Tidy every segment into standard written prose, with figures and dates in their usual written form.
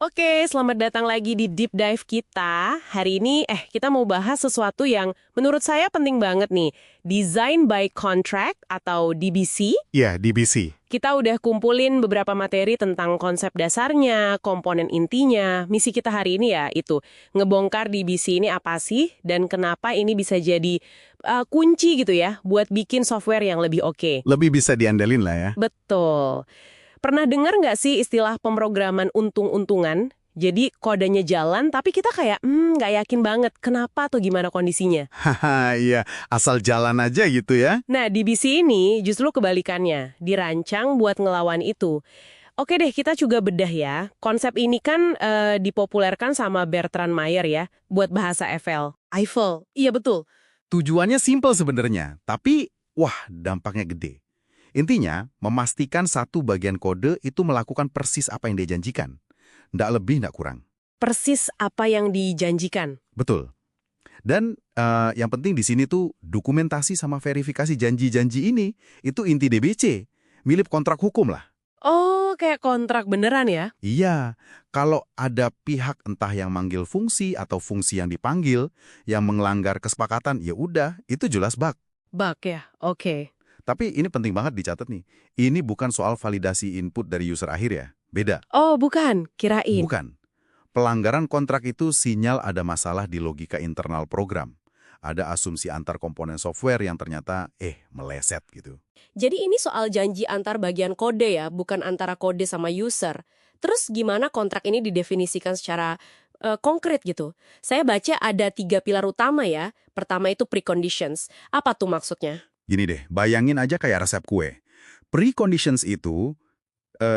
Oke, selamat datang lagi di Deep Dive kita. Hari ini, kita mau bahas sesuatu yang menurut saya penting banget nih. Design by Contract atau DBC. Ya, DBC. Kita udah kumpulin beberapa materi tentang konsep dasarnya, komponen intinya. Misi kita hari ini ya itu, ngebongkar DBC ini apa sih dan kenapa ini bisa jadi kunci gitu ya buat bikin software yang lebih oke. Lebih bisa diandelin lah ya. Betul. Pernah dengar nggak sih istilah pemrograman untung-untungan? Jadi kodenya jalan, tapi kita kayak, nggak yakin banget kenapa atau gimana kondisinya. Haha, iya. Asal jalan aja gitu ya. Nah, DBC ini justru kebalikannya, dirancang buat ngelawan itu. Oke deh, kita juga bedah ya. Konsep ini kan dipopulerkan sama Bertrand Meyer ya, buat bahasa Eiffel. Eiffel, iya betul. Tujuannya simpel sebenarnya, tapi wah, dampaknya gede. Intinya, memastikan satu bagian kode itu melakukan persis apa yang dia janjikan. Nggak lebih, nggak kurang. Persis apa yang dijanjikan. Betul. Dan yang penting di sini tuh dokumentasi sama verifikasi janji-janji ini, itu inti DBC. Mirip kontrak hukum lah. Oh, kayak kontrak beneran ya? Iya, kalau ada pihak entah yang manggil fungsi atau fungsi yang dipanggil, yang melanggar kesepakatan, ya udah, itu jelas bug. Bug ya, oke. Tapi ini penting banget dicatat nih. Ini bukan soal validasi input dari user akhir ya. Beda. Oh, bukan. Kirain. Bukan. Pelanggaran kontrak itu sinyal ada masalah di logika internal program. Ada asumsi antar komponen software yang ternyata, meleset gitu. Jadi ini soal janji antar bagian kode ya, bukan antara kode sama user. Terus gimana kontrak ini didefinisikan secara konkret gitu? Saya baca ada 3 pilar utama ya. Pertama itu preconditions. Apa tuh maksudnya? Gini deh, bayangin aja kayak resep kue. Preconditions itu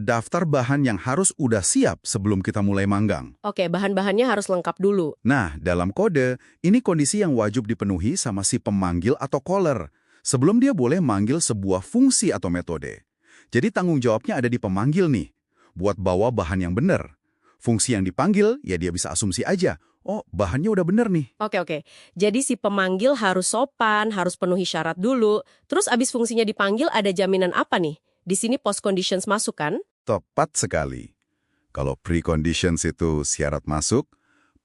daftar bahan yang harus udah siap sebelum kita mulai manggang. Oke, bahan-bahannya harus lengkap dulu. Nah, dalam kode, ini kondisi yang wajib dipenuhi sama si pemanggil atau caller, sebelum dia boleh manggil sebuah fungsi atau metode. Jadi tanggung jawabnya ada di pemanggil nih, buat bawa bahan yang benar. Fungsi yang dipanggil, ya dia bisa asumsi aja, oh bahannya udah benar nih. Oke. Jadi si pemanggil harus sopan, harus penuhi syarat dulu. Terus abis fungsinya dipanggil ada jaminan apa nih? Di sini post conditions masuk kan? Tepat sekali. Kalau preconditions itu syarat masuk,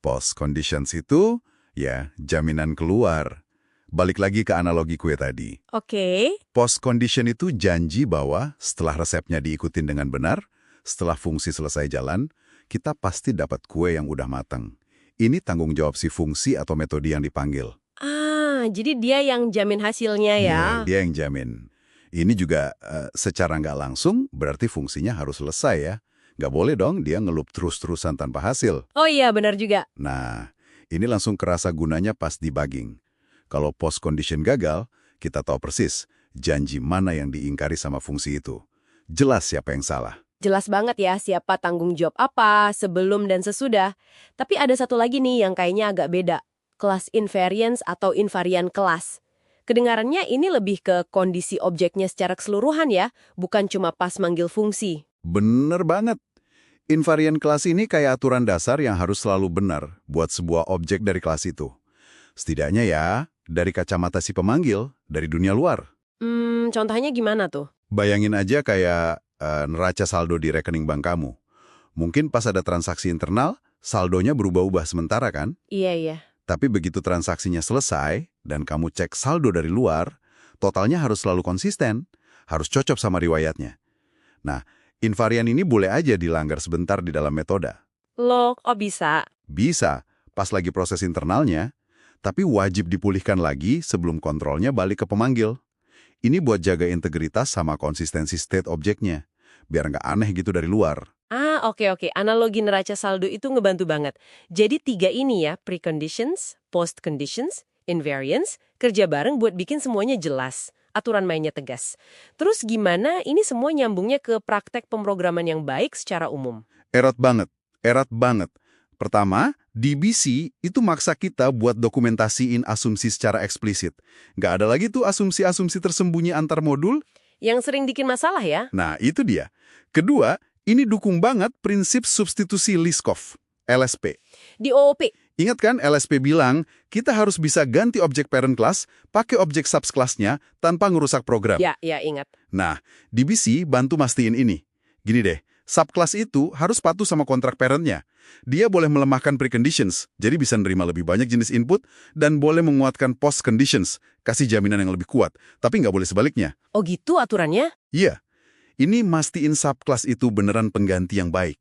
post conditions itu, ya jaminan keluar. Balik lagi ke analogi kue tadi. Oke. Post condition itu janji bahwa setelah resepnya diikutin dengan benar, setelah fungsi selesai jalan, kita pasti dapat kue yang udah matang. Ini tanggung jawab si fungsi atau metode yang dipanggil. Jadi dia yang jamin hasilnya ya? Iya, dia yang jamin. Ini juga secara nggak langsung berarti fungsinya harus selesai ya. Nggak boleh dong dia ngelup terus-terusan tanpa hasil. Oh iya, benar juga. Nah, ini langsung kerasa gunanya pas debugging. Kalau post condition gagal, kita tahu persis janji mana yang diingkari sama fungsi itu. Jelas siapa yang salah. Jelas banget ya siapa tanggung jawab apa, sebelum dan sesudah. Tapi ada satu lagi nih yang kayaknya agak beda. Kelas invariance atau invariant kelas. Kedengarannya ini lebih ke kondisi objeknya secara keseluruhan ya, bukan cuma pas manggil fungsi. Bener banget. Invariant kelas ini kayak aturan dasar yang harus selalu benar buat sebuah objek dari kelas itu. Setidaknya ya, dari kacamata si pemanggil, dari dunia luar. Contohnya gimana tuh? Bayangin aja kayak neraca saldo di rekening bank kamu. Mungkin pas ada transaksi internal, saldonya berubah-ubah sementara kan? Iya. Tapi begitu transaksinya selesai, dan kamu cek saldo dari luar, totalnya harus selalu konsisten, harus cocok sama riwayatnya. Nah, invarian ini boleh aja dilanggar sebentar di dalam metode. Loh, kok bisa? Bisa, pas lagi proses internalnya, tapi wajib dipulihkan lagi sebelum kontrolnya balik ke pemanggil. Ini buat jaga integritas sama konsistensi state objeknya, biar nggak aneh gitu dari luar. Oke. Analogi neraca saldo itu ngebantu banget. Jadi 3 ini ya, preconditions, post conditions, invariance, kerja bareng buat bikin semuanya jelas. Aturan mainnya tegas. Terus gimana ini semua nyambungnya ke praktek pemrograman yang baik secara umum? Erat banget. Pertama, DBC itu maksa kita buat dokumentasiin asumsi secara eksplisit. Nggak ada lagi tuh asumsi-asumsi tersembunyi antar modul. Yang sering bikin masalah ya? Nah, itu dia. Kedua, ini dukung banget prinsip substitusi Liskov, LSP. Di OOP? Ingat kan LSP bilang, kita harus bisa ganti objek parent class, pakai objek subclass-nya tanpa ngerusak program. Ya, ingat. Nah, DBC bantu mastiin ini. Gini deh, Subclass itu harus patuh sama kontrak parent-nya. Dia boleh melemahkan preconditions, jadi bisa nerima lebih banyak jenis input, dan boleh menguatkan post-conditions, kasih jaminan yang lebih kuat, tapi nggak boleh sebaliknya. Oh gitu aturannya? Iya, ini mastiin subclass itu beneran pengganti yang baik.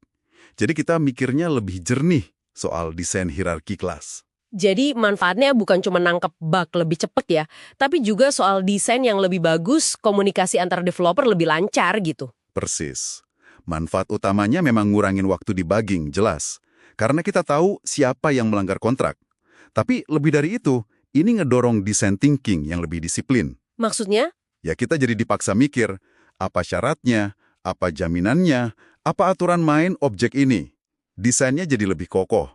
Jadi kita mikirnya lebih jernih soal desain hierarki kelas. Jadi manfaatnya bukan cuma nangkep bug lebih cepet ya, tapi juga soal desain yang lebih bagus, komunikasi antar developer lebih lancar gitu. Persis. Manfaat utamanya memang ngurangin waktu debugging, jelas. Karena kita tahu siapa yang melanggar kontrak. Tapi lebih dari itu, ini ngedorong design thinking yang lebih disiplin. Maksudnya? Ya kita jadi dipaksa mikir, apa syaratnya, apa jaminannya, apa aturan main objek ini. Desainnya jadi lebih kokoh.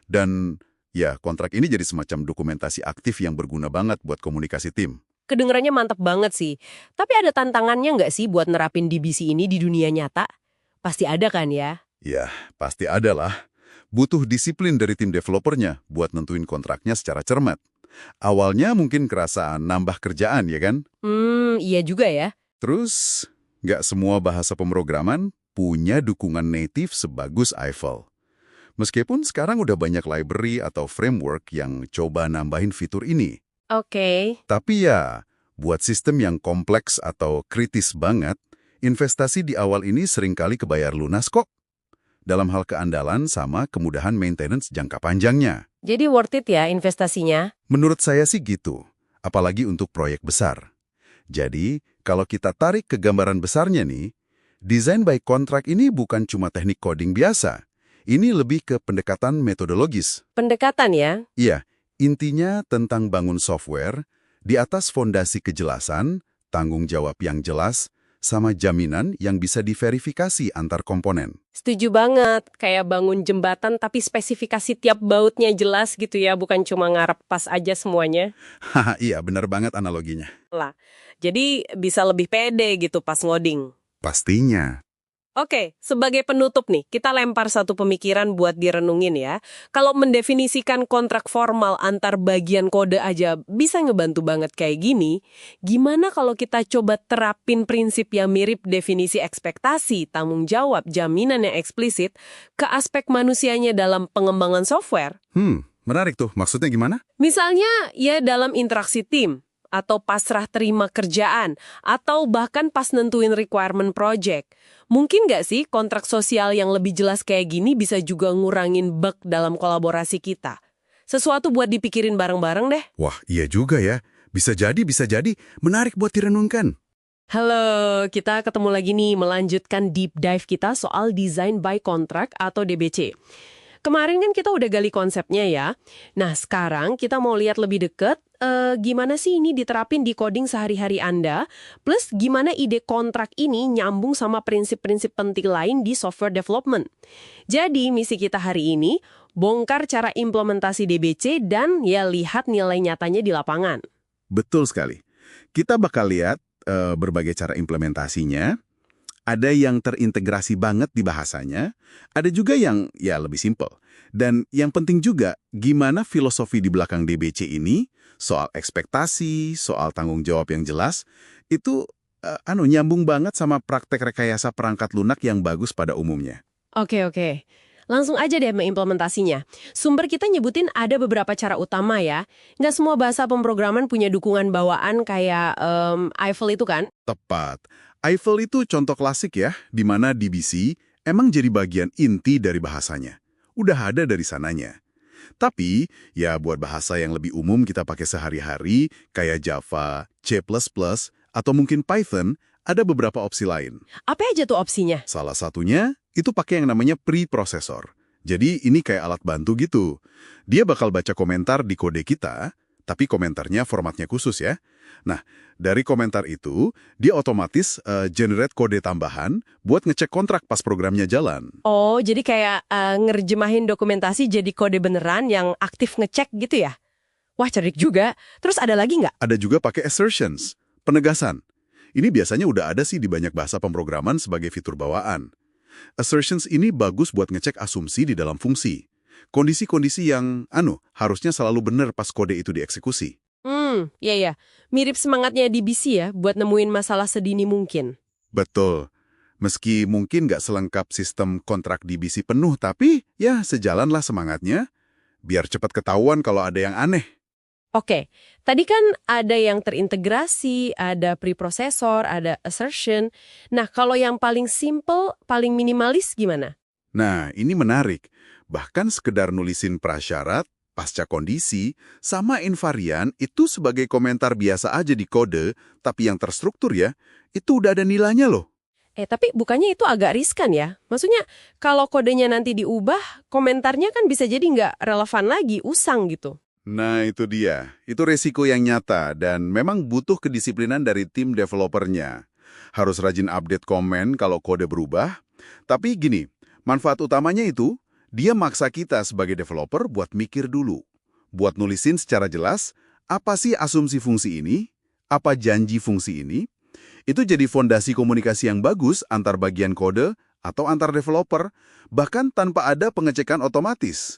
Dan ya kontrak ini jadi semacam dokumentasi aktif yang berguna banget buat komunikasi tim. Kedengarannya mantep banget sih. Tapi ada tantangannya nggak sih buat nerapin DBC ini di dunia nyata? Pasti ada kan ya? Ya, pasti ada lah. Butuh disiplin dari tim developernya buat nentuin kontraknya secara cermat. Awalnya mungkin kerasa nambah kerjaan, ya kan? Iya juga ya. Terus, nggak semua bahasa pemrograman punya dukungan native sebagus Eiffel. Meskipun sekarang udah banyak library atau framework yang coba nambahin fitur ini. Oke. Tapi ya, buat sistem yang kompleks atau kritis banget, investasi di awal ini seringkali kebayar lunas kok. Dalam hal keandalan sama kemudahan maintenance jangka panjangnya. Jadi worth it ya investasinya? Menurut saya sih gitu, apalagi untuk proyek besar. Jadi, kalau kita tarik ke gambaran besarnya nih, design by contract ini bukan cuma teknik coding biasa. Ini lebih ke pendekatan metodologis. Pendekatan ya? Iya, intinya tentang bangun software di atas fondasi kejelasan, tanggung jawab yang jelas, sama jaminan yang bisa diverifikasi antar komponen. Setuju banget. Kayak bangun jembatan tapi spesifikasi tiap bautnya jelas gitu ya, bukan cuma ngarep pas aja semuanya. Haha, iya benar banget analoginya. Lah, jadi bisa lebih pede gitu pas ngoding. Pastinya. Oke, sebagai penutup nih, kita lempar satu pemikiran buat direnungin ya. Kalau mendefinisikan kontrak formal antar bagian kode aja bisa ngebantu banget kayak gini, gimana kalau kita coba terapin prinsip yang mirip definisi ekspektasi, tanggung jawab, jaminan yang eksplisit ke aspek manusianya dalam pengembangan software? Menarik tuh. Maksudnya gimana? Misalnya ya dalam interaksi tim, atau pasrah terima kerjaan, atau bahkan pas nentuin requirement project. Mungkin nggak sih kontrak sosial yang lebih jelas kayak gini bisa juga ngurangin bug dalam kolaborasi kita? Sesuatu buat dipikirin bareng-bareng deh. Wah, iya juga ya. Bisa jadi, bisa jadi. Menarik buat direnungkan. Halo, kita ketemu lagi nih melanjutkan deep dive kita soal design by contract atau DBC. Kemarin kan kita udah gali konsepnya ya. Nah, sekarang kita mau lihat lebih deket gimana sih ini diterapin di coding sehari-hari Anda, plus gimana ide kontrak ini nyambung sama prinsip-prinsip penting lain di software development. Jadi, misi kita hari ini, bongkar cara implementasi DBC dan ya lihat nilai nyatanya di lapangan. Betul sekali. Kita bakal lihat berbagai cara implementasinya. Ada yang terintegrasi banget di bahasanya, ada juga yang ya lebih simpel. Dan yang penting juga, gimana filosofi di belakang DBC ini, soal ekspektasi, soal tanggung jawab yang jelas, itu nyambung banget sama praktek rekayasa perangkat lunak yang bagus pada umumnya. Oke. Langsung aja deh mengimplementasinya. Sumber kita nyebutin ada beberapa cara utama ya. Nggak semua bahasa pemrograman punya dukungan bawaan kayak Eiffel itu kan? Tepat. Eiffel itu contoh klasik ya, di mana DBC emang jadi bagian inti dari bahasanya. Udah ada dari sananya. Tapi, ya buat bahasa yang lebih umum kita pakai sehari-hari, kayak Java, C++, atau mungkin Python, ada beberapa opsi lain. Apa aja tuh opsinya? Salah satunya, itu pakai yang namanya preprocessor. Jadi ini kayak alat bantu gitu. Dia bakal baca komentar di kode kita, tapi komentarnya formatnya khusus ya. Nah, dari komentar itu, dia otomatis generate kode tambahan buat ngecek kontrak pas programnya jalan. Oh, jadi kayak ngerjemahin dokumentasi jadi kode beneran yang aktif ngecek gitu ya? Wah, cerdik juga. Terus ada lagi nggak? Ada juga pakai assertions, penegasan. Ini biasanya udah ada sih di banyak bahasa pemrograman sebagai fitur bawaan. Assertions ini bagus buat ngecek asumsi di dalam fungsi. Kondisi-kondisi yang, harusnya selalu benar pas kode itu dieksekusi. Iya. Mirip semangatnya DBC ya, buat nemuin masalah sedini mungkin. Betul. Meski mungkin nggak selengkap sistem kontrak DBC penuh, tapi ya sejalanlah semangatnya, biar cepat ketahuan kalau ada yang aneh. Oke, tadi kan ada yang terintegrasi, ada preprocessor, ada assertion. Nah, kalau yang paling simple, paling minimalis gimana? Nah, ini menarik. Bahkan sekedar nulisin prasyarat, pasca kondisi, sama invarian itu sebagai komentar biasa aja di kode, tapi yang terstruktur ya, itu udah ada nilainya loh. Tapi bukannya itu agak riskan ya? Maksudnya, kalau kodenya nanti diubah, komentarnya kan bisa jadi nggak relevan lagi, usang gitu. Nah, itu dia. Itu resiko yang nyata dan memang butuh kedisiplinan dari tim developernya. Harus rajin update komen kalau kode berubah. Tapi gini, manfaat utamanya itu, dia maksa kita sebagai developer buat mikir dulu. Buat nulisin secara jelas, apa sih asumsi fungsi ini? Apa janji fungsi ini? Itu jadi fondasi komunikasi yang bagus antar bagian kode atau antar developer, bahkan tanpa ada pengecekan otomatis.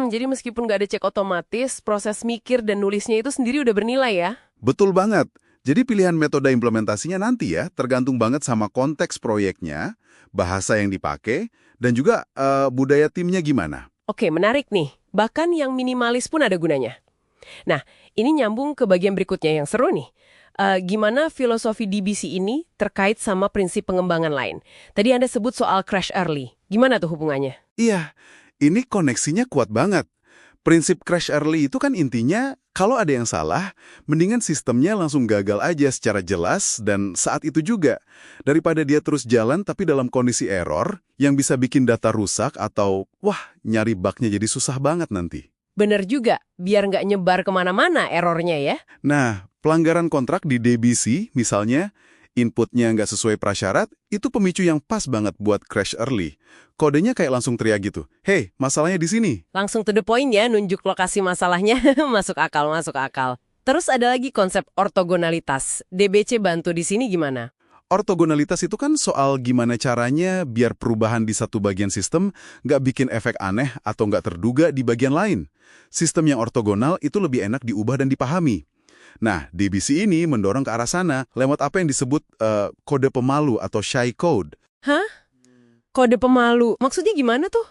Jadi meskipun nggak ada cek otomatis, proses mikir dan nulisnya itu sendiri udah bernilai ya? Betul banget. Jadi pilihan metode implementasinya nanti ya, tergantung banget sama konteks proyeknya, bahasa yang dipakai, dan juga budaya timnya gimana. Oke, menarik nih. Bahkan yang minimalis pun ada gunanya. Nah, ini nyambung ke bagian berikutnya yang seru nih. Gimana filosofi DBC ini terkait sama prinsip pengembangan lain? Tadi Anda sebut soal crash early. Gimana tuh hubungannya? Iya, ini koneksinya kuat banget. Prinsip crash early itu kan intinya, kalau ada yang salah, mendingan sistemnya langsung gagal aja secara jelas dan saat itu juga. Daripada dia terus jalan tapi dalam kondisi error, yang bisa bikin data rusak atau, wah, nyari bugnya jadi susah banget nanti. Bener juga, biar nggak nyebar kemana-mana errornya ya. Nah, pelanggaran kontrak di DBC, misalnya, inputnya nggak sesuai prasyarat, itu pemicu yang pas banget buat crash early. Kodenya kayak langsung teriak gitu, "Hey, masalahnya di sini." Langsung to the point ya, nunjuk lokasi masalahnya. Masuk akal, masuk akal. Terus ada lagi konsep ortogonalitas. DBC bantu di sini gimana? Ortogonalitas itu kan soal gimana caranya biar perubahan di satu bagian sistem nggak bikin efek aneh atau nggak terduga di bagian lain. Sistem yang ortogonal itu lebih enak diubah dan dipahami. Nah, DBC ini mendorong ke arah sana lewat apa yang disebut kode pemalu atau shy code. Hah? Kode pemalu. Maksudnya gimana tuh?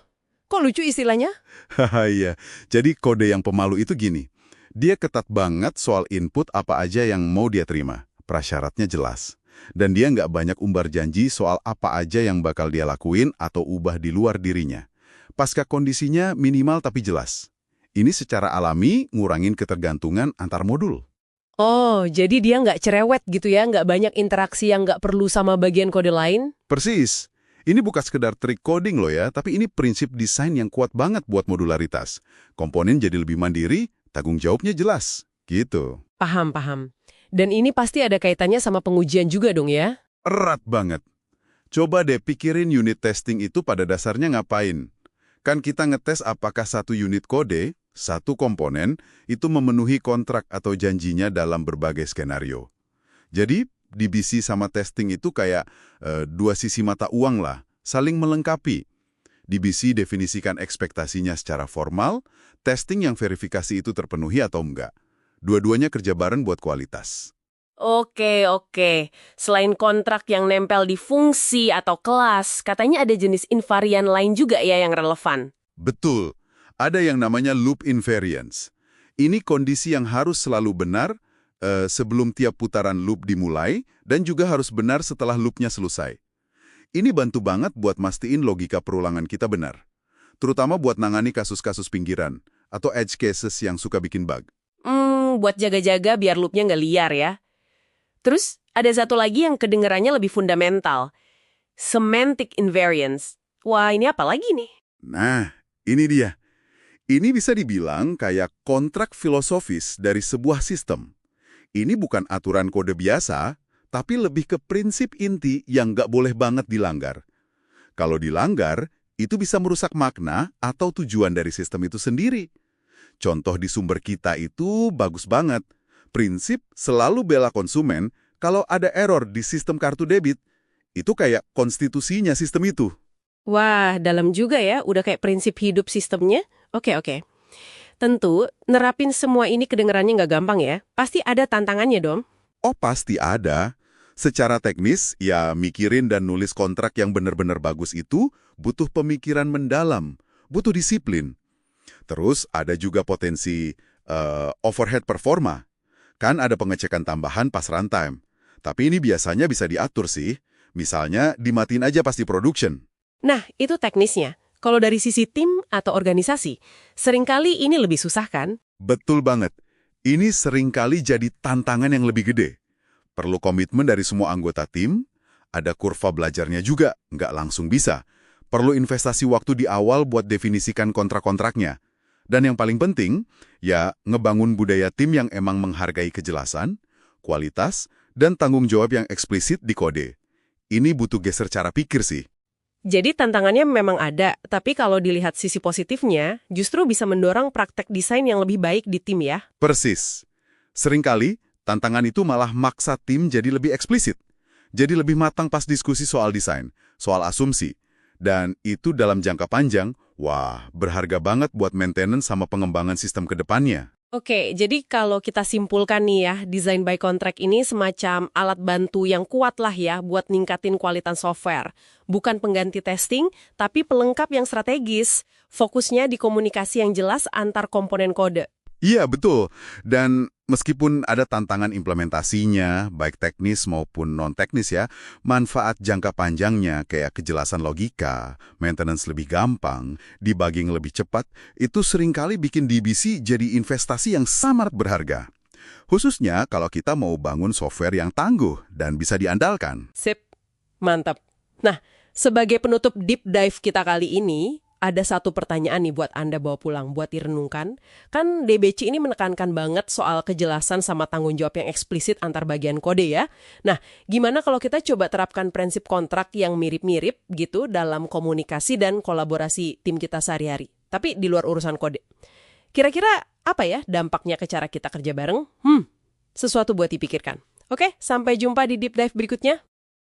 Kok lucu istilahnya? Haha, iya. Jadi kode yang pemalu itu gini. Dia ketat banget soal input apa aja yang mau dia terima. Prasyaratnya jelas. Dan dia nggak banyak umbar janji soal apa aja yang bakal dia lakuin atau ubah di luar dirinya. Pasca kondisinya minimal tapi jelas. Ini secara alami ngurangin ketergantungan antar modul. Oh, jadi dia nggak cerewet gitu ya? Nggak banyak interaksi yang nggak perlu sama bagian kode lain? Persis. Ini bukan sekedar trik coding loh ya, tapi ini prinsip desain yang kuat banget buat modularitas. Komponen jadi lebih mandiri, tanggung jawabnya jelas. Gitu. Paham, paham. Dan ini pasti ada kaitannya sama pengujian juga dong ya? Erat banget. Coba deh pikirin unit testing itu pada dasarnya ngapain. Kan kita ngetes apakah satu unit kode, satu komponen, itu memenuhi kontrak atau janjinya dalam berbagai skenario. Jadi, DBC sama testing itu kayak dua sisi mata uang lah, saling melengkapi. DBC definisikan ekspektasinya secara formal, testing yang verifikasi itu terpenuhi atau enggak. Dua-duanya kerja bareng buat kualitas. Oke, oke. Selain kontrak yang nempel di fungsi atau kelas, katanya ada jenis invarian lain juga ya yang relevan. Betul, ada yang namanya loop invariance. Ini kondisi yang harus selalu benar sebelum tiap putaran loop dimulai dan juga harus benar setelah loopnya selesai. Ini bantu banget buat mastiin logika perulangan kita benar. Terutama buat nangani kasus-kasus pinggiran atau edge cases yang suka bikin bug. Buat jaga-jaga biar loopnya nggak liar ya. Terus ada satu lagi yang kedengarannya lebih fundamental. Semantic invariance. Wah, ini apa lagi nih? Nah, ini dia. Ini bisa dibilang kayak kontrak filosofis dari sebuah sistem. Ini bukan aturan kode biasa, tapi lebih ke prinsip inti yang nggak boleh banget dilanggar. Kalau dilanggar, itu bisa merusak makna atau tujuan dari sistem itu sendiri. Contoh di sumber kita itu bagus banget. Prinsip selalu bela konsumen kalau ada error di sistem kartu debit. Itu kayak konstitusinya sistem itu. Wah, dalam juga ya, udah kayak prinsip hidup sistemnya. Oke, oke. Tentu, nerapin semua ini kedengarannya nggak gampang ya. Pasti ada tantangannya dong. Oh, pasti ada. Secara teknis, ya mikirin dan nulis kontrak yang benar-benar bagus itu butuh pemikiran mendalam, butuh disiplin. Terus ada juga potensi overhead performa. Kan ada pengecekan tambahan pas runtime. Tapi ini biasanya bisa diatur sih. Misalnya dimatiin aja pas di production. Nah, itu teknisnya. Kalau dari sisi tim atau organisasi, seringkali ini lebih susah kan? Betul banget. Ini seringkali jadi tantangan yang lebih gede. Perlu komitmen dari semua anggota tim, ada kurva belajarnya juga, nggak langsung bisa. Perlu investasi waktu di awal buat definisikan kontrak-kontraknya. Dan yang paling penting, ya ngebangun budaya tim yang emang menghargai kejelasan, kualitas, dan tanggung jawab yang eksplisit di kode. Ini butuh geser cara pikir sih. Jadi tantangannya memang ada, tapi kalau dilihat sisi positifnya, justru bisa mendorong praktek desain yang lebih baik di tim ya. Persis. Seringkali, tantangan itu malah maksa tim jadi lebih eksplisit. Jadi lebih matang pas diskusi soal desain, soal asumsi. Dan itu dalam jangka panjang, wah, berharga banget buat maintenance sama pengembangan sistem ke depannya. Oke, jadi kalau kita simpulkan nih ya, design by contract ini semacam alat bantu yang kuat lah ya buat ningkatin kualitas software. Bukan pengganti testing, tapi pelengkap yang strategis. Fokusnya di komunikasi yang jelas antar komponen kode. Iya, betul. Dan meskipun ada tantangan implementasinya, baik teknis maupun non-teknis ya, manfaat jangka panjangnya kayak kejelasan logika, maintenance lebih gampang, debugging lebih cepat, itu seringkali bikin DBC jadi investasi yang sangat berharga. Khususnya kalau kita mau bangun software yang tangguh dan bisa diandalkan. Sip, mantap. Nah, sebagai penutup deep dive kita kali ini, ada satu pertanyaan nih buat Anda bawa pulang, buat direnungkan. Kan DBC ini menekankan banget soal kejelasan sama tanggung jawab yang eksplisit antar bagian kode ya. Nah, gimana kalau kita coba terapkan prinsip kontrak yang mirip-mirip gitu dalam komunikasi dan kolaborasi tim kita sehari-hari, tapi di luar urusan kode. Kira-kira apa ya dampaknya ke cara kita kerja bareng? Sesuatu buat dipikirkan. Oke, sampai jumpa di deep dive berikutnya.